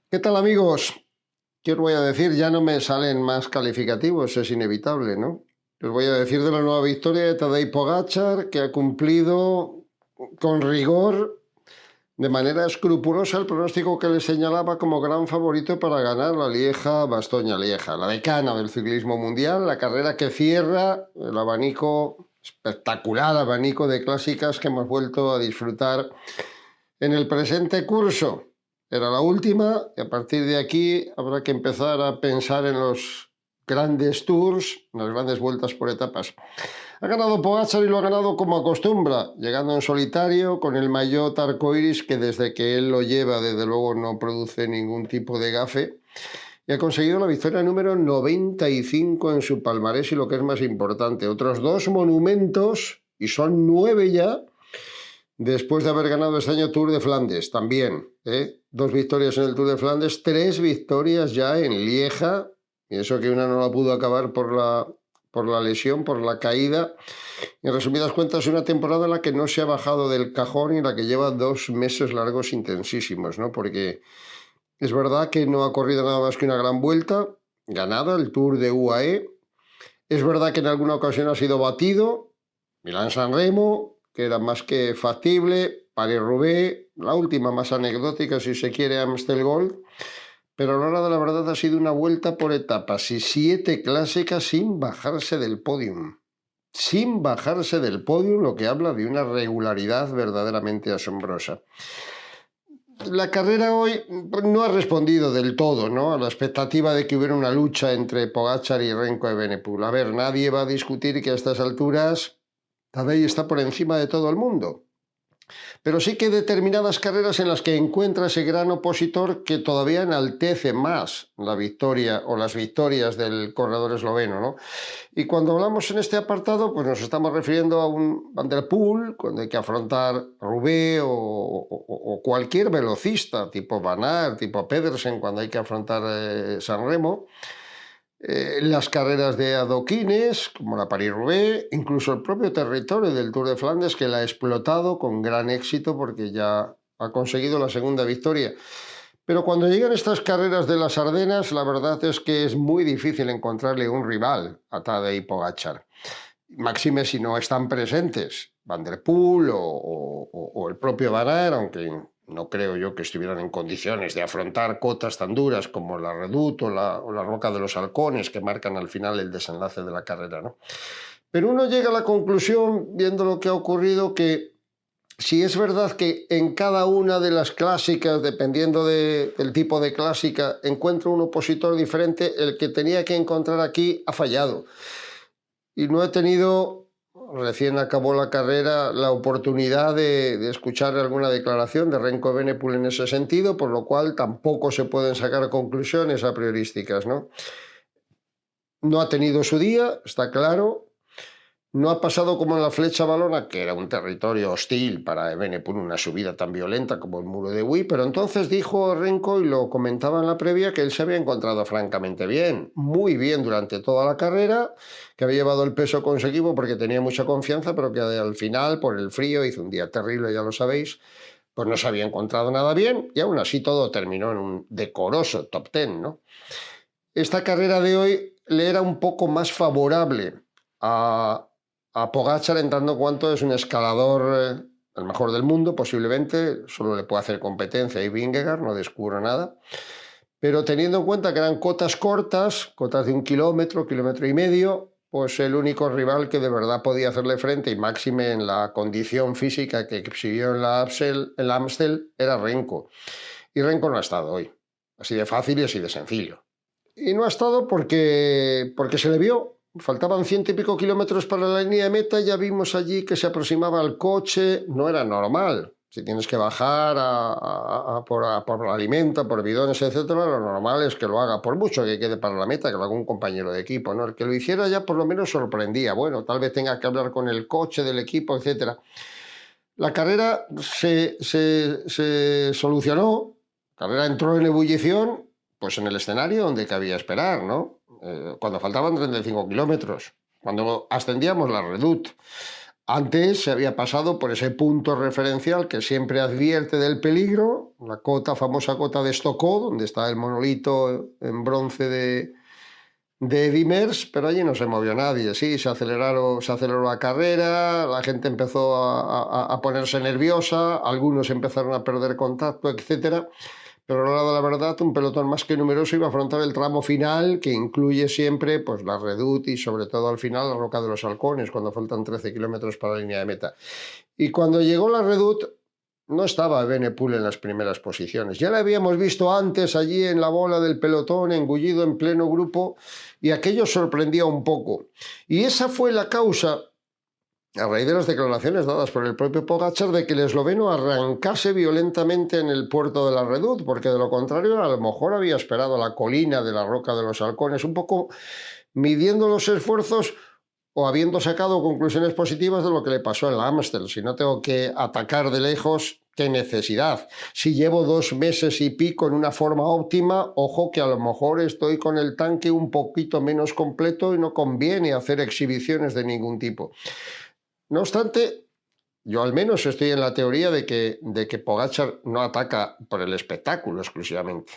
¿Qué tal, amigos? ¿Qué os voy a decir? Ya no me salen más calificativos, es inevitable, ¿no? Os voy a decir de la nueva victoria de Tadej Pogačar, que ha cumplido con rigor, de manera escrupulosa, el pronóstico que le señalaba como gran favorito para ganar la Lieja-Bastoña-Lieja, la decana del ciclismo mundial, la carrera que cierra el abanico, espectacular abanico de clásicas que hemos vuelto a disfrutar en el presente curso. Era la última y a partir de aquí habrá que empezar a pensar en los grandes tours, en las grandes vueltas por etapas. Ha ganado Pogačar y lo ha ganado como acostumbra, llegando en solitario con el maillot arcoiris que desde que él lo lleva desde luego no produce ningún tipo de gafe, y ha conseguido la victoria número 95 en su palmarés y lo que es más importante, otros dos monumentos, y son 9 ya, después de haber ganado este año Tour de Flandes, también, ¿eh? 2 victorias en el Tour de Flandes, 3 victorias ya en Lieja, y eso que una no la pudo acabar por la lesión, por la caída. En resumidas cuentas, una temporada en la que no se ha bajado del cajón y en la que lleva 2 meses largos intensísimos, ¿no? Porque es verdad que no ha corrido nada más que una gran vuelta, ganada el Tour de UAE. Es verdad que en alguna ocasión ha sido batido, Milán-San Remo, que era más que factible, París-Roubaix, la última más anecdótica si se quiere, Amstel Gold, pero a la hora de la verdad ha sido una vuelta por etapas y 7 clásicas sin bajarse del podium. Sin bajarse del podium, lo que habla de una regularidad verdaderamente asombrosa. La carrera hoy no ha respondido del todo, ¿no?, a la expectativa de que hubiera una lucha entre Pogačar y Remco Evenepoel. A ver, nadie va a discutir que a estas alturas Tadej está por encima de todo el mundo. Pero sí que hay determinadas carreras en las que encuentra ese gran opositor que todavía enaltece más la victoria o las victorias del corredor esloveno, ¿no? Y cuando hablamos en este apartado, pues nos estamos refiriendo a un Van der Poel, cuando hay que afrontar Roubaix o cualquier velocista, tipo Van Aert, tipo Pedersen, cuando hay que afrontar San Remo. Las carreras de adoquines, como la París-Roubaix, incluso el propio territorio del Tour de Flandes, que la ha explotado con gran éxito porque ya ha conseguido la segunda victoria. Pero cuando llegan estas carreras de las Ardenas, la verdad es que es muy difícil encontrarle un rival a Tadej Pogačar. Máxime si no están presentes Van der Poel o el propio Van Aert, aunque no creo yo que estuvieran en condiciones de afrontar cotas tan duras como la Redoute o la Roca de los Halcones, que marcan al final el desenlace de la carrera, ¿no? Pero uno llega a la conclusión, viendo lo que ha ocurrido, que si es verdad que en cada una de las clásicas, dependiendo del tipo de clásica, encuentra un opositor diferente, el que tenía que encontrar aquí ha fallado. Y no he tenido, recién acabó la carrera, la oportunidad de escuchar alguna declaración de Remco Evenepoel en ese sentido, por lo cual tampoco se pueden sacar conclusiones a priorísticas, ¿no? No ha tenido su día, está claro. No ha pasado como en la Flecha Valona, que era un territorio hostil para Evenepoel, una subida tan violenta como el Muro de Huy, pero entonces dijo Remco, y lo comentaba en la previa, que él se había encontrado francamente bien, muy bien durante toda la carrera, que había llevado el peso conseguido porque tenía mucha confianza, pero que al final, por el frío, hizo un día terrible, ya lo sabéis, pues no se había encontrado nada bien, y aún así todo terminó en un decoroso top 10, ¿no? Esta carrera de hoy le era un poco más favorable a Pogačar, en tanto cuanto es un escalador, el mejor del mundo posiblemente, solo le puede hacer competencia a Vingegaard, no descubro nada, pero teniendo en cuenta que eran cotas cortas, cotas de 1 kilómetro, kilómetro y medio, pues el único rival que de verdad podía hacerle frente, y máxime en la condición física que exhibió en la Amstel, era Remco. Y Remco no ha estado hoy, así de fácil y así de sencillo. Y no ha estado porque se le vio. Faltaban 100 y pico kilómetros para la línea de meta, ya vimos allí que se aproximaba al coche, no era normal. Si tienes que bajar por la alimenta, por bidones, etcétera, lo normal es que lo haga, por mucho que quede para la meta, que lo haga un compañero de equipo, ¿no? El que lo hiciera ya por lo menos sorprendía. Bueno, tal vez tenga que hablar con el coche del equipo, etcétera. La carrera se solucionó, la carrera entró en ebullición, pues en el escenario donde cabía esperar, ¿no? Cuando faltaban 35 kilómetros, cuando ascendíamos la Redoute, Antes se había pasado por ese punto referencial que siempre advierte del peligro, la famosa cota de Estocolmo, donde está el monolito en bronce de Eddy Merckx, pero allí no se movió nadie. Sí, se aceleró la carrera, la gente empezó a ponerse nerviosa, algunos empezaron a perder contacto, etcétera. Pero a la hora de la verdad, un pelotón más que numeroso iba a afrontar el tramo final, que incluye siempre pues, la Redoute y sobre todo al final la Roca de los Halcones, cuando faltan 13 kilómetros para la línea de meta. Y cuando llegó la Redoute, no estaba Evenepoel en las primeras posiciones. Ya la habíamos visto antes allí en la bola del pelotón, engullido en pleno grupo, y aquello sorprendía un poco. Y esa fue la causa, a raíz de las declaraciones dadas por el propio Pogačar, de que el esloveno arrancase violentamente en el puerto de la Redoute, porque de lo contrario a lo mejor había esperado la colina de la Roca de los Halcones, un poco midiendo los esfuerzos o habiendo sacado conclusiones positivas de lo que le pasó en la Amstel. Si no tengo que atacar de lejos, ¿qué necesidad? Si llevo 2 meses y pico en una forma óptima, ojo que a lo mejor estoy con el tanque un poquito menos completo y no conviene hacer exhibiciones de ningún tipo. No obstante, yo al menos estoy en la teoría de que Pogačar no ataca por el espectáculo exclusivamente.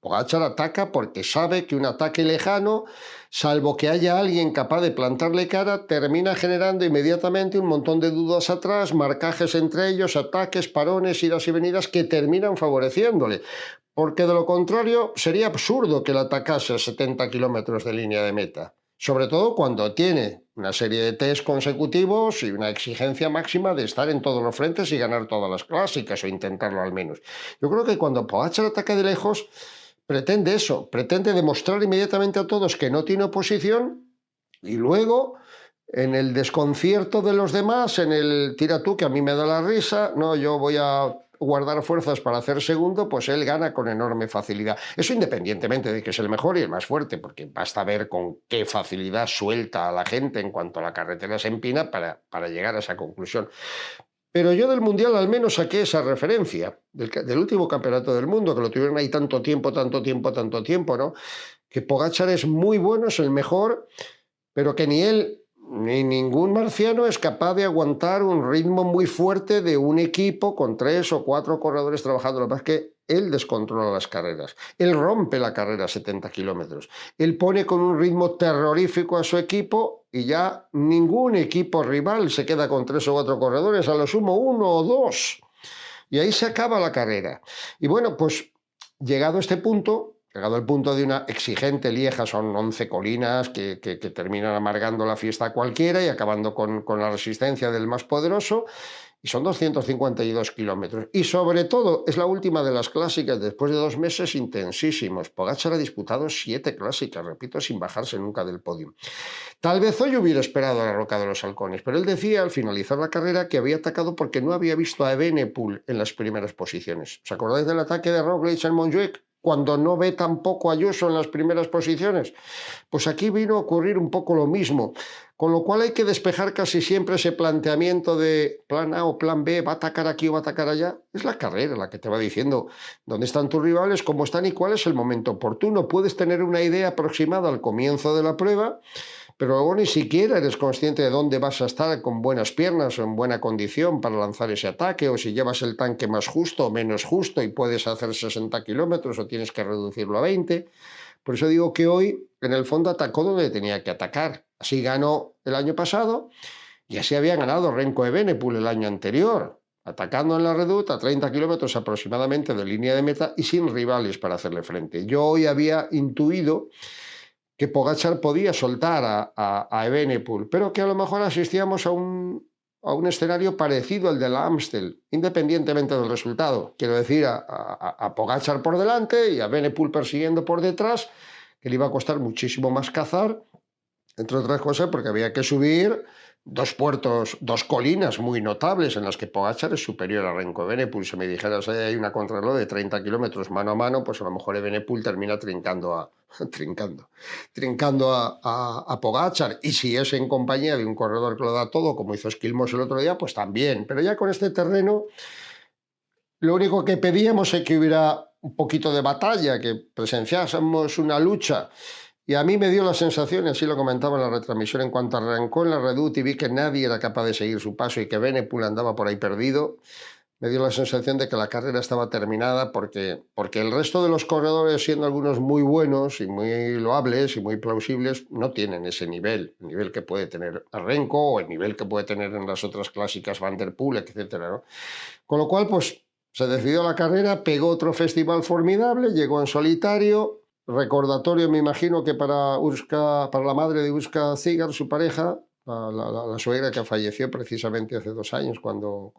Pogačar ataca porque sabe que un ataque lejano, salvo que haya alguien capaz de plantarle cara, termina generando inmediatamente un montón de dudas atrás, marcajes entre ellos, ataques, parones, idas y venidas que terminan favoreciéndole. Porque de lo contrario sería absurdo que le atacase a 70 kilómetros de línea de meta. Sobre todo cuando tiene una serie de test consecutivos y una exigencia máxima de estar en todos los frentes y ganar todas las clásicas, o intentarlo al menos. Yo creo que cuando Pogačar ataca de lejos, pretende eso, pretende demostrar inmediatamente a todos que no tiene oposición y luego, en el desconcierto de los demás, en el tira tú que a mí me da la risa, no, yo voy a guardar fuerzas para hacer segundo, pues él gana con enorme facilidad. Eso independientemente de que es el mejor y el más fuerte, porque basta ver con qué facilidad suelta a la gente en cuanto a la carretera se empina para llegar a esa conclusión. Pero yo del Mundial al menos saqué esa referencia del último campeonato del mundo, que lo tuvieron ahí tanto tiempo, ¿no? Que Pogačar es muy bueno, es el mejor, pero que ni él ni ningún marciano es capaz de aguantar un ritmo muy fuerte de un equipo con 3 o 4 corredores trabajando. Lo que pasa es que él descontrola las carreras, él rompe la carrera a 70 kilómetros, él pone con un ritmo terrorífico a su equipo y ya ningún equipo rival se queda con 3 o 4 corredores, a lo sumo 1 o 2. Y ahí se acaba la carrera. Y bueno, pues llegado a este punto, llegado al punto de una exigente Lieja, son 11 colinas que terminan amargando la fiesta a cualquiera y acabando con la resistencia del más poderoso, y son 252 kilómetros. Y sobre todo, es la última de las clásicas después de 2 meses intensísimos. Pogačar ha disputado 7 clásicas, repito, sin bajarse nunca del podio. Tal vez hoy hubiera esperado a la Roca de los Halcones, pero él decía al finalizar la carrera que había atacado porque no había visto a Evenepoel en las primeras posiciones. ¿Os acordáis del ataque de Roglic en Montjuic? Cuando no ve tampoco a Ayuso en las primeras posiciones. Pues aquí vino a ocurrir un poco lo mismo, con lo cual hay que despejar casi siempre ese planteamiento de plan A o plan B, va a atacar aquí o va a atacar allá. Es la carrera la que te va diciendo dónde están tus rivales, cómo están y cuál es el momento oportuno. Puedes tener una idea aproximada al comienzo de la prueba, pero luego ni siquiera eres consciente de dónde vas a estar con buenas piernas o en buena condición para lanzar ese ataque, o si llevas el tanque más justo o menos justo y puedes hacer 60 kilómetros o tienes que reducirlo a 20. Por eso digo que hoy, en el fondo, atacó donde tenía que atacar. Así ganó el año pasado y así había ganado Remco Evenepoel el año anterior, atacando en la Redoute a 30 kilómetros aproximadamente de línea de meta y sin rivales para hacerle frente. Yo hoy había intuido que Pogačar podía soltar a Evenepoel, pero que a lo mejor asistíamos a un escenario parecido al de la Amstel, independientemente del resultado. Quiero decir, a Pogačar por delante y a Evenepoel persiguiendo por detrás, que le iba a costar muchísimo más cazar, entre otras cosas porque había que subir 2 puertos, 2 colinas muy notables en las que Pogačar es superior a Remco Evenepoel. Si me dijeras hay una contrarreloj de 30 kilómetros mano a mano, pues a lo mejor Evenepoel termina trincando a Pogačar. Y si es en compañía de un corredor que lo da todo, como hizo Skilmos el otro día, pues también. Pero ya con este terreno, lo único que pedíamos es que hubiera un poquito de batalla, que presenciásemos una lucha Y a mí me dio la sensación, y así lo comentaba en la retransmisión, en cuanto arrancó en la Redoute y vi que nadie era capaz de seguir su paso y que Evenepoel andaba por ahí perdido, me dio la sensación de que la carrera estaba terminada porque el resto de los corredores, siendo algunos muy buenos y muy loables y muy plausibles, no tienen ese nivel, el nivel que puede tener Renko o el nivel que puede tener en las otras clásicas Van der Poel, etcétera, ¿no? Con lo cual, pues se decidió la carrera, pegó otro festival formidable, llegó en solitario, recordatorio, me imagino que para para la madre de Urska Zigar, su pareja, la suegra que falleció precisamente hace 2 años cuando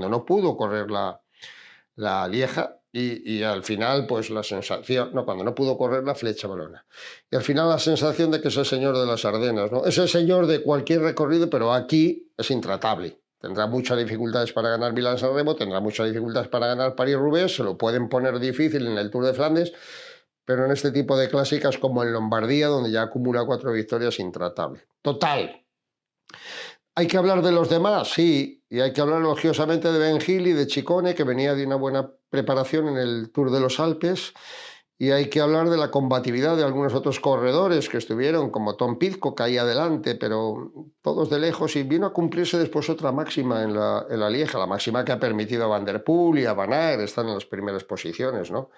no pudo correr la Lieja y al final pues la sensación, no, cuando no pudo correr la Flecha Valona. Y al final la sensación de que es el señor de las Ardenas, ¿no? Es el señor de cualquier recorrido, pero aquí es intratable. Tendrá muchas dificultades para ganar Milán-San Remo, tendrá muchas dificultades para ganar París-Roubaix, se lo pueden poner difícil en el Tour de Flandes, pero en este tipo de clásicas como en Lombardía, donde ya acumula 4 victorias, intratable. Total. ¿Hay que hablar de los demás? Sí, y hay que hablar elogiosamente de Ben Hill y de Ciccone, que venía de una buena preparación en el Tour de los Alpes, y hay que hablar de la combatividad de algunos otros corredores que estuvieron, como Tom Pidcock ahí adelante, pero todos de lejos, y vino a cumplirse después otra máxima en la Lieja, la máxima que ha permitido a Van der Poel y a Van Aert estar en las primeras posiciones, ¿no?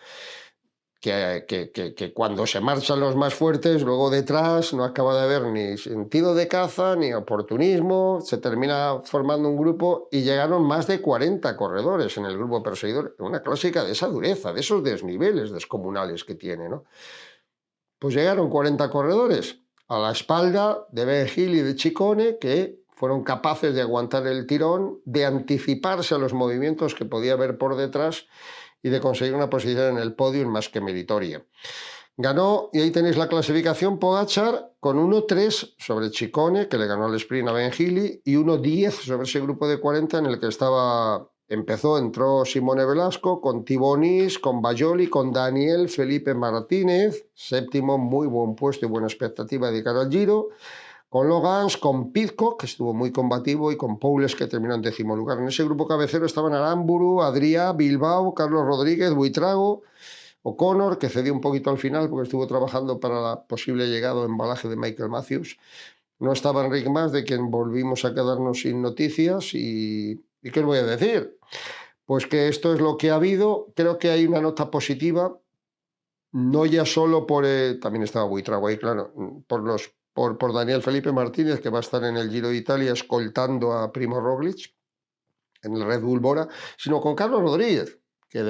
Que cuando se marchan los más fuertes, luego detrás no acaba de haber ni sentido de caza ni oportunismo, se termina formando un grupo y llegaron más de 40 corredores en el grupo perseguidor, una clásica de esa dureza, de esos desniveles descomunales que tiene, ¿no? Pues llegaron 40 corredores a la espalda de Ben Hill y de Ciccone, que fueron capaces de aguantar el tirón, de anticiparse a los movimientos que podía haber por detrás y de conseguir una posición en el podio más que meritoria. Ganó, y ahí tenéis la clasificación, Pogačar con 1-3 sobre Ciccone, que le ganó al sprint a Ben Hill, y 1-10 sobre ese grupo de 40 en el que entró Simone Velasco, con Tibonis, con Bajoli, con Daniel Felipe Martínez, séptimo, muy buen puesto y buena expectativa de cara al Giro, con Logans, con Pidcock, que estuvo muy combativo, y con Poules, que terminó en 10º lugar. En ese grupo cabecero estaban Aramburu, Adrià, Bilbao, Carlos Rodríguez, Buitrago, O'Connor, que cedió un poquito al final porque estuvo trabajando para la posible llegada o embalaje de Michael Matthews. No estaba Enric Mas, de quien volvimos a quedarnos sin noticias. ¿Y qué os voy a decir? Pues que esto es lo que ha habido. Creo que hay una nota positiva, no ya solo por... también estaba Buitrago ahí, claro, por Daniel Felipe Martínez, que va a estar en el Giro de Italia escoltando a Primo Roglic en el Red Bull Bora, sino con Carlos Rodríguez, que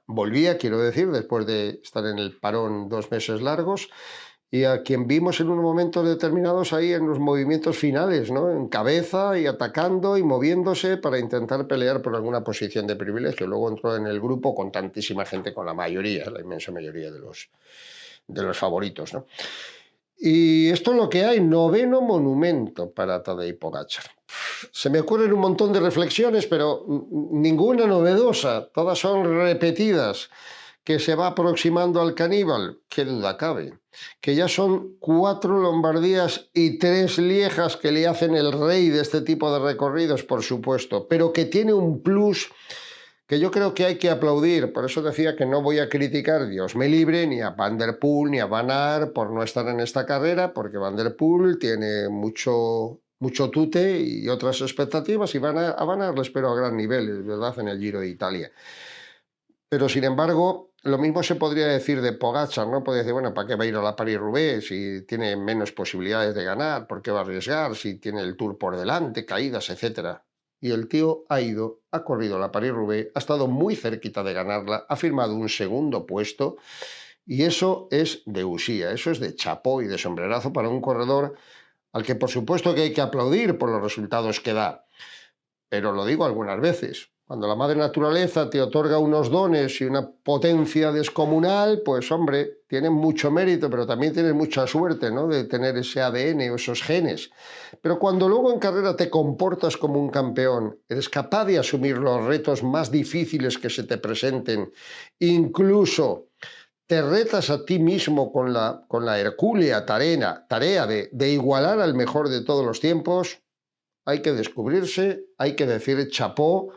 volvía, quiero decir, después de estar en el parón 2 meses largos, y a quien vimos en unos momentos determinados ahí en los movimientos finales, ¿no? En cabeza y atacando y moviéndose para intentar pelear por alguna posición de privilegio. Luego entró en el grupo con tantísima gente, con la inmensa mayoría de los favoritos, ¿no? Y esto es lo que hay, 9º monumento para Tadej Pogačar. Se me ocurren un montón de reflexiones, pero ninguna novedosa, todas son repetidas. Que se va aproximando al caníbal, qué duda cabe. Que ya son 4 Lombardías y 3 Liejas que le hacen el rey de este tipo de recorridos, por supuesto, pero que tiene un plus que yo creo que hay que aplaudir. Por eso decía que no voy a criticar, Dios me libre, ni a Van der Poel ni a Van Aert por no estar en esta carrera, porque Van der Poel tiene mucho tute y otras expectativas, y a Van Aert le espero a gran nivel, ¿verdad?, en el Giro de Italia. Pero, sin embargo, lo mismo se podría decir de Pogačar, ¿no? Podría decir, bueno, ¿para qué va a ir a la París-Roubaix si tiene menos posibilidades de ganar? ¿Por qué va a arriesgar si tiene el Tour por delante, caídas, etcétera? Y el tío ha corrido la París-Roubaix, ha estado muy cerquita de ganarla, ha firmado un 2º puesto, y eso es de usía, eso es de chapó y de sombrerazo para un corredor al que por supuesto que hay que aplaudir por los resultados que da. Pero lo digo algunas veces, cuando la madre naturaleza te otorga unos dones y una potencia descomunal, pues hombre, tienen mucho mérito, pero también tienes mucha suerte, ¿no?, de tener ese ADN o esos genes. Pero cuando luego en carrera te comportas como un campeón, eres capaz de asumir los retos más difíciles que se te presenten, incluso te retas a ti mismo con la hercúlea tarea de igualar al mejor de todos los tiempos, hay que descubrirse, hay que decir chapó,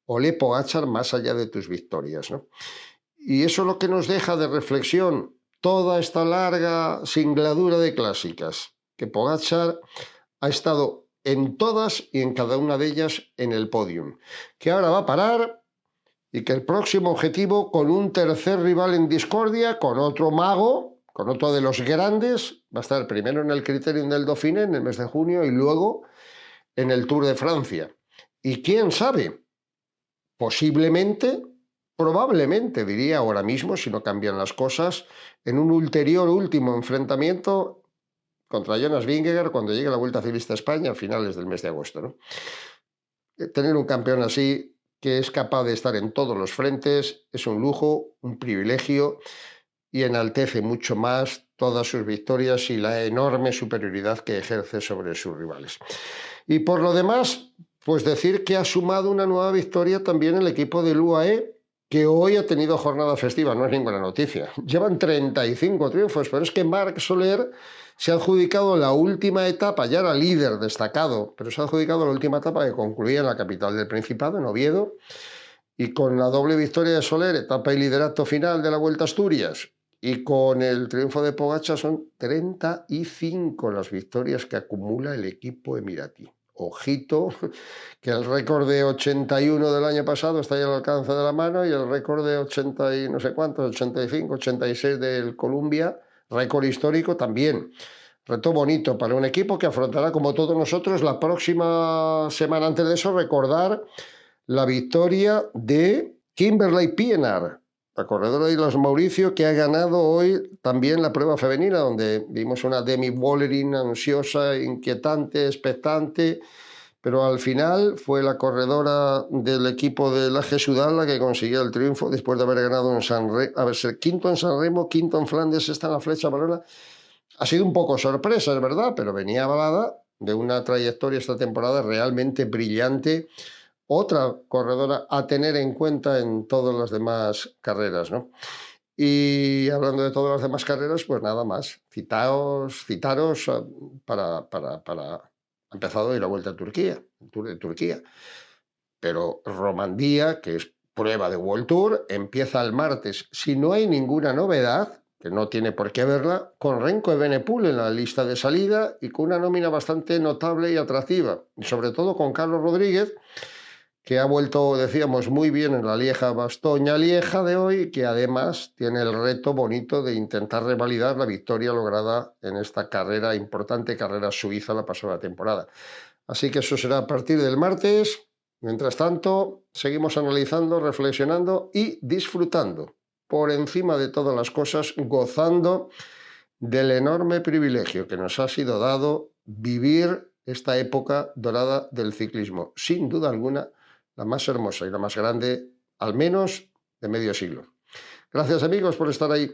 olé Pogačar, más allá de tus victorias, ¿no? Y eso es lo que nos deja de reflexión, toda esta larga singladura de clásicas, que Pogačar ha estado en todas y en cada una de ellas en el podium, que ahora va a parar y que el próximo objetivo, con un tercer rival en discordia, con otro mago, con otro de los grandes, va a estar primero en el Criterium del Dauphiné en el mes de junio y luego en el Tour de Francia. Y quién sabe, posiblemente, probablemente, diría ahora mismo, si no cambian las cosas, en un ulterior último enfrentamiento contra Jonas Vingegaard cuando llegue la Vuelta Ciclista a España a finales del mes de agosto, ¿no? Tener un campeón así, que es capaz de estar en todos los frentes, es un lujo, un privilegio y enaltece mucho más todas sus victorias y la enorme superioridad que ejerce sobre sus rivales. Y por lo demás, pues decir que ha sumado una nueva victoria también el equipo del UAE, que hoy ha tenido jornada festiva, no es ninguna noticia. Llevan 35 triunfos, pero es que Marc Soler se ha adjudicado la última etapa, ya era líder destacado, pero se ha adjudicado la última etapa que concluía en la capital del Principado, en Oviedo, y con la doble victoria de Soler, etapa y liderato final de la Vuelta a Asturias, y con el triunfo de Pogačar, son 35 las victorias que acumula el equipo emiratí. Ojito, que el récord de 81 del año pasado está ahí al alcance de la mano y el récord de 80 y no sé cuántos, 85, 86 del Columbia, récord histórico también. Reto bonito para un equipo que afrontará, como todos nosotros, la próxima semana. Antes de eso, recordar la victoria de Kimberley Pienaar, la corredora de Islas Mauricio, que ha ganado hoy también la prueba femenina, donde vimos una Demi Vollering ansiosa, inquietante, expectante, pero al final fue la corredora del equipo de la Sudal la que consiguió el triunfo después de haber ganado en ser quinto en San Remo, quinto en Flandes, esta en la Flecha Valona. Ha sido un poco sorpresa, es verdad, pero venía avalada de una trayectoria esta temporada realmente brillante. Otra corredora a tener en cuenta en todas las demás carreras, ¿no? Y hablando de todas las demás carreras, pues nada más, citaros para ha empezado hoy la Vuelta a Turquía, el Tour de Turquía. Pero Romandía, que es prueba de World Tour, empieza el martes. Si no hay ninguna novedad, que no tiene por qué verla, con Renko Evenepoel en la lista de salida y con una nómina bastante notable y atractiva. Y sobre todo con Carlos Rodríguez, que ha vuelto, decíamos, muy bien en la Lieja-Bastoña-Lieja de hoy, que además tiene el reto bonito de intentar revalidar la victoria lograda en esta carrera, importante carrera suiza la pasada temporada. Así que eso será a partir del martes. Mientras tanto, seguimos analizando, reflexionando y disfrutando, por encima de todas las cosas, gozando del enorme privilegio que nos ha sido dado vivir esta época dorada del ciclismo, sin duda alguna, la más hermosa y la más grande, al menos de medio siglo. Gracias, amigos, por estar ahí.